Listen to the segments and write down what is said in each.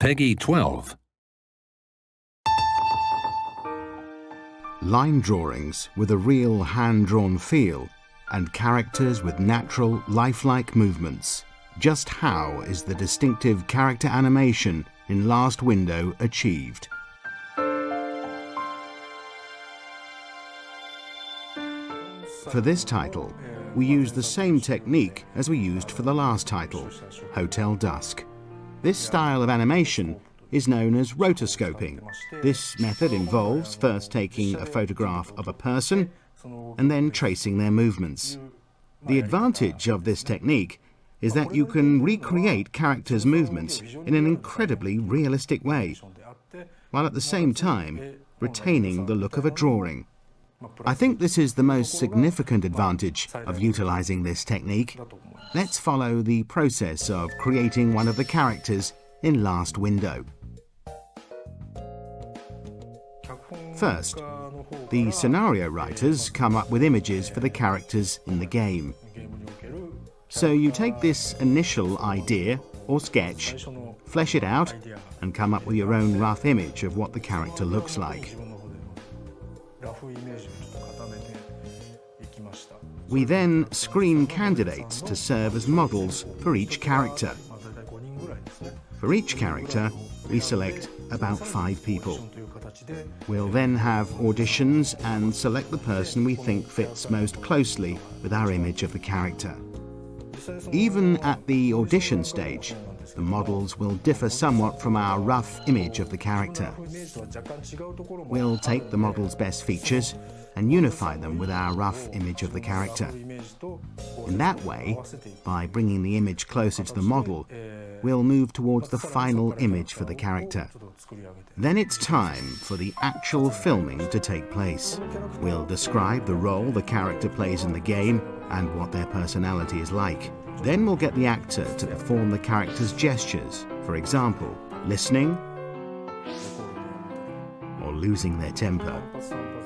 Peggy 12. Line drawings with a real hand-drawn feel and characters with natural, lifelike movements. Just how is the distinctive character animation in Last Window achieved? For this title, we use the same technique as we used for the last title, Hotel Dusk. This style of animation is known as rotoscoping. This method involves first taking a photograph of a person and then tracing their movements. The advantage of this technique is that you can recreate characters' movements in an incredibly realistic way, while at the same time retaining the look of a drawing. I think this is the most significant advantage of utilizing this technique. Let's follow the process of creating one of the characters in Last Window. First, the scenario writers come up with images for the characters in the game. So you take this initial idea or sketch, flesh it out, and come up with your own rough image of what the character looks like. We then screen candidates to serve as models for each character. For each character, we select about 5 people. We'll then have auditions and select the person we think fits most closely with our image of the character. Even at the audition stage, the models will differ somewhat from our rough image of the character. We'll take the model's best features and unify them with our rough image of the character. In that way, by bringing the image closer to the model, we'll move towards the final image for the character. Then it's time for the actual filming to take place. We'll describe the role the character plays in the game and what their personality is like. Then we'll get the actor to perform the character's gestures, for example, listening or losing their temper.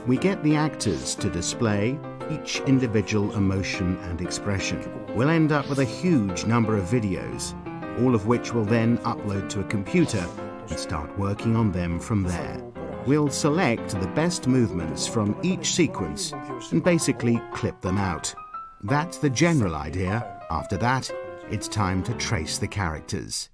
We get the actors to display each individual emotion and expression. We'll end up with a huge number of videos, all of which we'll then upload to a computer and start working on them from there. We'll select the best movements from each sequence and basically clip them out. That's the general idea. After that, it's time to trace the characters.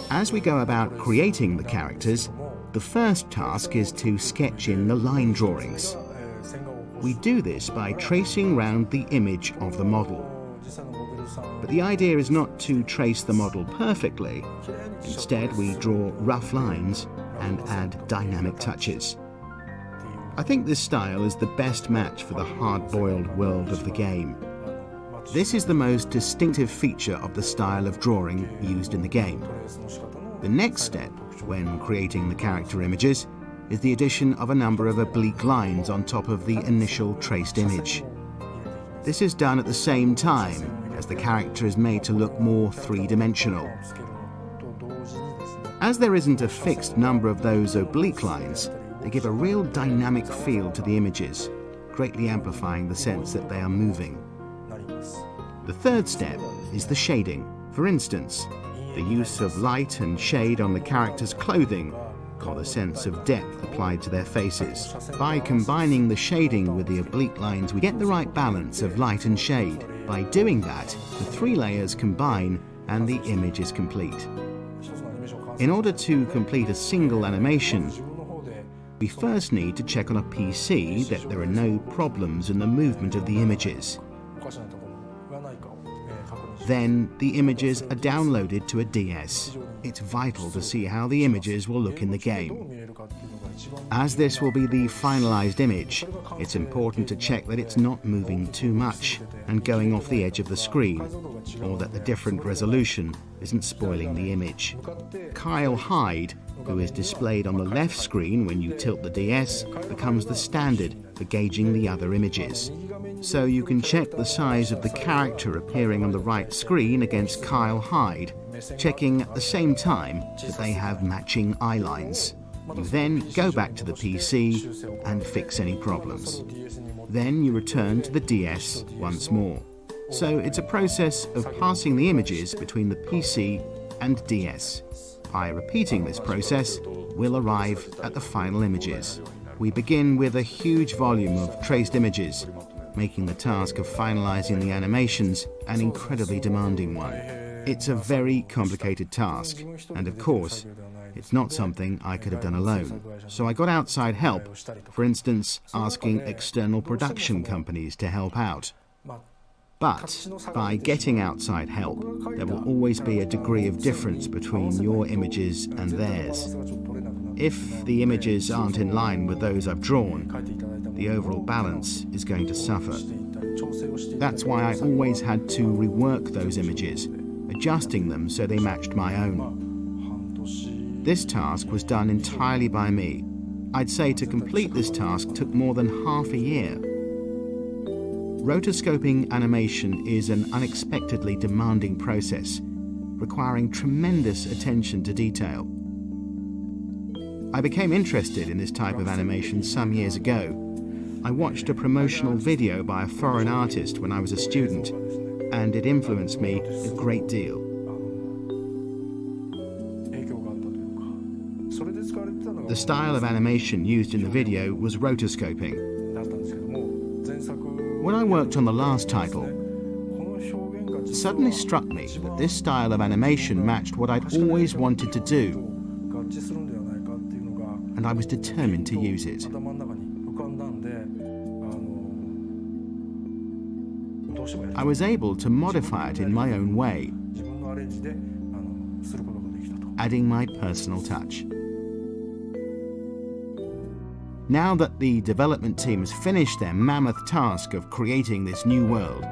As we go about creating the characters, the first task is to sketch in the line drawings. We do this by tracing round the image of the model. But the idea is not to trace the model perfectly. Instead, we draw rough lines and add dynamic touches. I think this style is the best match for the hard-boiled world of the game. This is the most distinctive feature of the style of drawing used in the game. The next step, when creating the character images, is the addition of a number of oblique lines on top of the initial traced image. This is done at the same time as the character is made to look more three-dimensional. As there isn't a fixed number of those oblique lines, they give a real dynamic feel to the images, greatly amplifying the sense that they are moving. The third step is the shading. For instance, the use of light and shade on the character's clothing, or the sense of depth applied to their faces. By combining the shading with the oblique lines, we get the right balance of light and shade. By doing that, the 3 layers combine and the image is complete. In order to complete a single animation, we first need to check on a PC that there are no problems in the movement of the images. Then the images are downloaded to a DS. It's vital to see how the images will look in the game. As this will be the finalized image, it's important to check that it's not moving too much and going off the edge of the screen, or that the different resolution isn't spoiling the image. Kyle Hyde, who is displayed on the left screen when you tilt the DS, becomes the standard for gauging the other images. So you can check the size of the character appearing on the right screen against Kyle Hyde, checking at the same time that they have matching eye lines. You then go back to the PC and fix any problems. Then you return to the DS once more. So it's a process of passing the images between the PC and DS. By repeating this process, we'll arrive at the final images. We begin with a huge volume of traced images, making the task of finalizing the animations an incredibly demanding one. It's a very complicated task, and of course, it's not something I could have done alone. So I got outside help, for instance, asking external production companies to help out. But by getting outside help, there will always be a degree of difference between your images and theirs. If the images aren't in line with those I've drawn, the overall balance is going to suffer. That's why I always had to rework those images, adjusting them so they matched my own. This task was done entirely by me. I'd say to complete this task took more than half a year. Rotoscoping animation is an unexpectedly demanding process, requiring tremendous attention to detail. I became interested in this type of animation some years ago. I watched a promotional video by a foreign artist when I was a student, and it influenced me a great deal. The style of animation used in the video was rotoscoping. When I worked on the last title, it suddenly struck me that this style of animation matched what I'd always wanted to do, and I was determined to use it. I was able to modify it in my own way, adding my personal touch. Now that the development team has finished their mammoth task of creating this new world,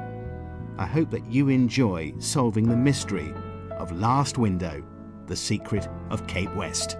I hope that you enjoy solving the mystery of Last Window, the Secret of Cape West.